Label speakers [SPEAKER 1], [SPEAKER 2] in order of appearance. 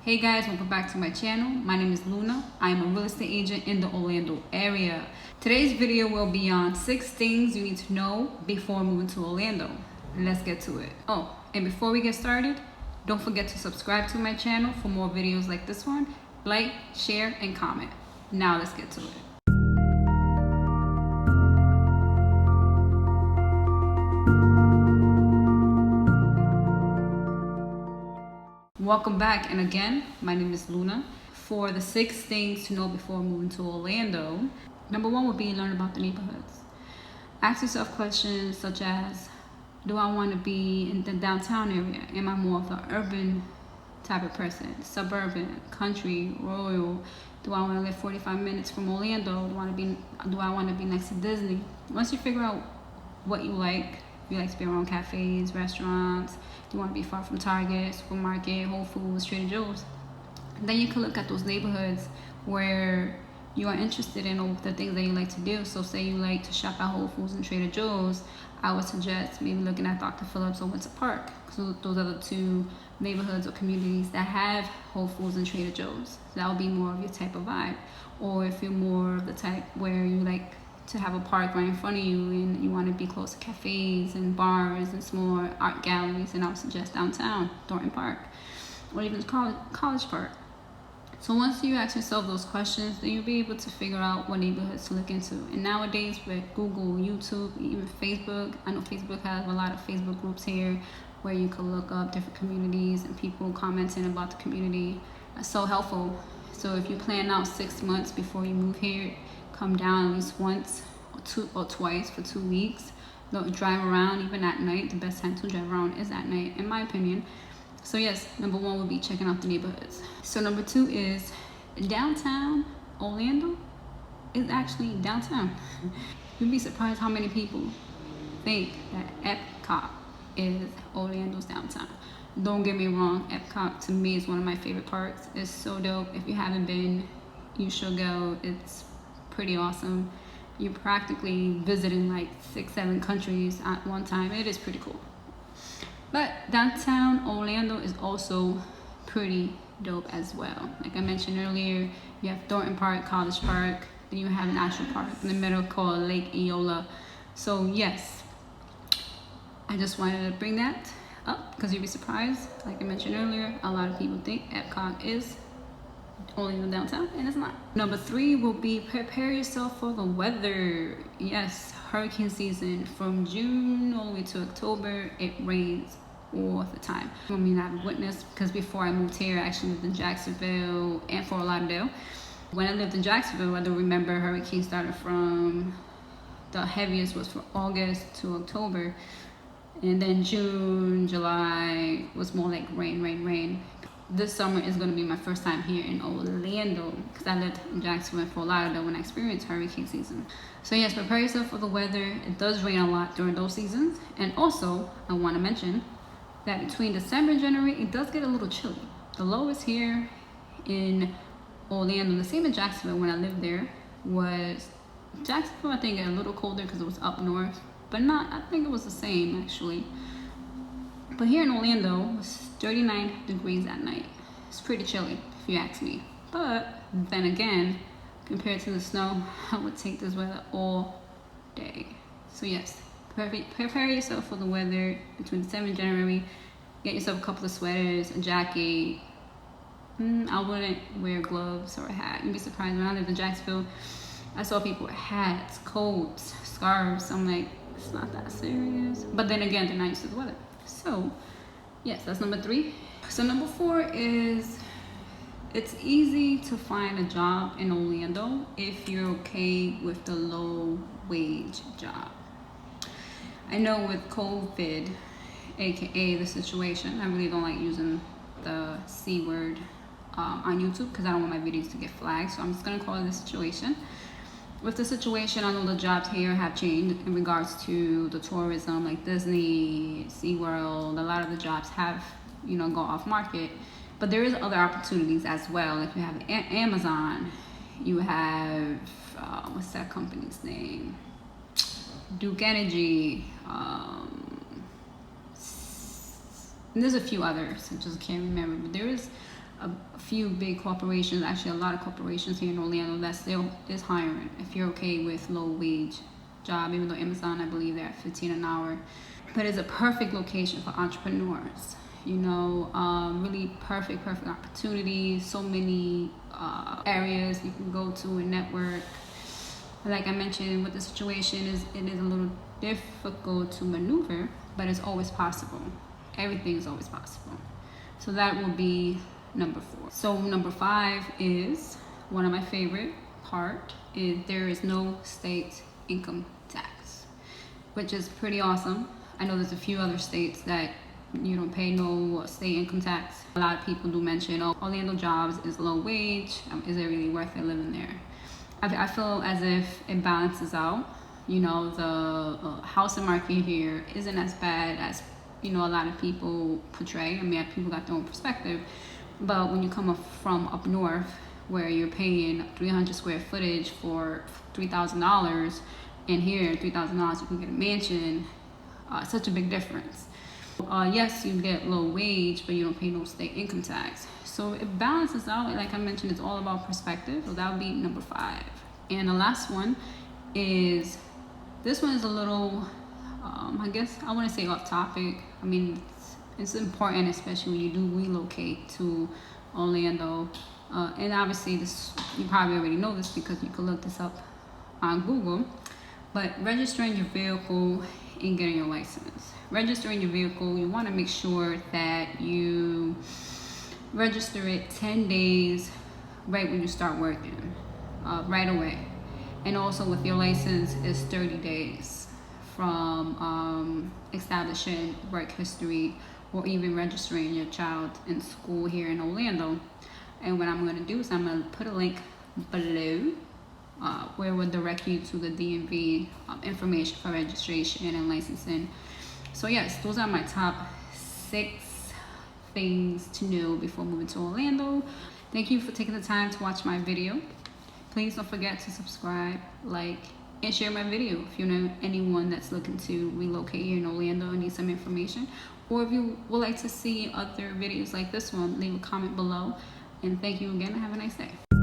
[SPEAKER 1] Hey guys, welcome back to my channel. My name is Luna. I am a real estate agent in the Orlando area. Today's video will be on 6 things you need to know before moving to Orlando. Let's get to it. Oh, and before we get started, don't forget to subscribe to my channel for more videos like this one. Like, share, and comment. Now let's get to it. Welcome back, and again, my name is Luna. For the 6 things to know before moving to Orlando, number 1 would be learn about the neighborhoods. Ask yourself questions such as, do I want to be in the downtown area? Am I more of an urban type of person? Suburban, country, rural? Do I want to live 45 minutes from Orlando? Do I want to be next to Disney? Once you figure out what you like, you like to be around cafes, restaurants, you want to be far from Target, supermarket, Whole Foods, Trader Joe's, then you can look at those neighborhoods where you are interested in the things that you like to do. So say you like to shop at Whole Foods and Trader Joe's, I would suggest maybe looking at Dr. Phillips or Winter Park. So those are the 2 neighborhoods or communities that have Whole Foods and Trader Joe's. So that would be more of your type of vibe. Or if you're more of the type where you like to have a park right in front of you and you want to be close to cafes and bars and smaller art galleries, and I would suggest downtown, Thornton Park, or even College Park. So once you ask yourself those questions, then you'll be able to figure out what neighborhoods to look into. And nowadays with Google, YouTube, even Facebook, I know Facebook has a lot of Facebook groups here where you can look up different communities and people commenting about the community. That's so helpful. So if you plan out 6 months before you move here, come down at least once or twice for 2 weeks. Don't drive around even at night. The best time to drive around is at night, in my opinion. So yes, number 1 would be checking out the neighborhoods. So number 2 is downtown Orlando is actually downtown. You'd be surprised how many people think that Epcot is Orlando's downtown. Don't get me wrong, Epcot to me is one of my favorite parks. It's so dope. If you haven't been, you should go. It's pretty awesome. You're practically visiting like 6-7 countries at one time. It is pretty cool. But downtown Orlando is also pretty dope as well. Like I mentioned earlier, you have Thornton Park, College Park, then you have an actual park in the middle called Lake Eola. So yes, I just wanted to bring that up because you'd be surprised. Like I mentioned earlier, a lot of people think Epcot is Orlando downtown, and it's not. Number 3 will be prepare yourself for the weather. Yes, hurricane season from June all the way to October. It rains all the time. I mean, I've witnessed, because before I moved here, I actually lived in Jacksonville and Fort Lauderdale. When I lived in Jacksonville, I don't remember hurricanes started from, the heaviest was from August to October, and then June, July was more like rain. This summer is going to be my first time here in Orlando because I lived in Jacksonville and Fort Lauderdale when I experienced hurricane season. So yes, prepare yourself for the weather. It does rain a lot during those seasons. And also, I want to mention that between December and January, it does get a little chilly. The lowest here in Orlando, the same in Jacksonville when I lived there, was Jacksonville, I think, a little colder because it was up north. But not, I think it was the same actually. But here in Orlando, it's 39 degrees at night. It's pretty chilly, if you ask me. But then again, compared to the snow, I would take this weather all day. So yes, prepare yourself for the weather between December and January. Get yourself a couple of sweaters, a jacket. I wouldn't wear gloves or a hat. You'd be surprised. When I lived in Jacksonville, I saw people with hats, coats, scarves. I'm like, it's not that serious. But then again, they're not used to the weather. So yes, that's number 3. So number 4 is it's easy to find a job in Orlando if you're okay with the low wage job. I know with COVID, aka the situation, I really don't like using the C word on YouTube because I don't want my videos to get flagged, so I'm just gonna call it the situation. With the situation, I know the jobs here have changed in regards to the tourism, like Disney, SeaWorld. A lot of the jobs have, go off market. But there is other opportunities as well. Like you have Amazon, you have, what's that company's name? Duke Energy. And there's a few others, I just can't remember. But there is a few big corporations, actually a lot of corporations here in Orlando that still is hiring if you're okay with low wage job, even though Amazon, I believe they're at 15 an hour. But it's a perfect location for entrepreneurs, you know, really perfect opportunities, so many areas you can go to and network. Like I mentioned, with the situation, it is a little difficult to maneuver, but it's always possible. Everything is always possible. So that will be number 4. So number 5 is one of my favorite part, is there is no state income tax, which is pretty awesome. I know there's a few other states that you don't pay no state income tax. A lot of people do mention, oh, Orlando jobs is low wage. Is it really worth it living there? I feel as if it balances out. You know, the housing market here isn't as bad as, you know, a lot of people portray. I mean, people got their own perspective. But when you come up from up north, where you're paying 300 square footage for $3,000, and here $3,000 you can get a mansion, such a big difference. Yes, you get low wage, but you don't pay no state income tax. So it balances out. Like I mentioned, it's all about perspective. So that would be number 5. And the last one is, this one is a little, I guess I want to say off topic. I mean, it's important, especially when you do relocate to Orlando. And obviously this, you probably already know this because you can look this up on Google. But registering your vehicle and getting your license. Registering your vehicle, you want to make sure that you register it 10 days right when you start working, right away. And also with your license, it's 30 days from establishing work history or even registering your child in school here in Orlando. And what I'm going to do is I'm going to put a link below where it will direct you to the DMV information for registration and licensing. So yes, those are my top 6 things to know before moving to Orlando. Thank you for taking the time to watch my video. Please don't forget to subscribe, like, and share my video if you know anyone that's looking to relocate here in Orlando and need some information. Or if you would like to see other videos like this one, leave a comment below. And thank you again and have a nice day.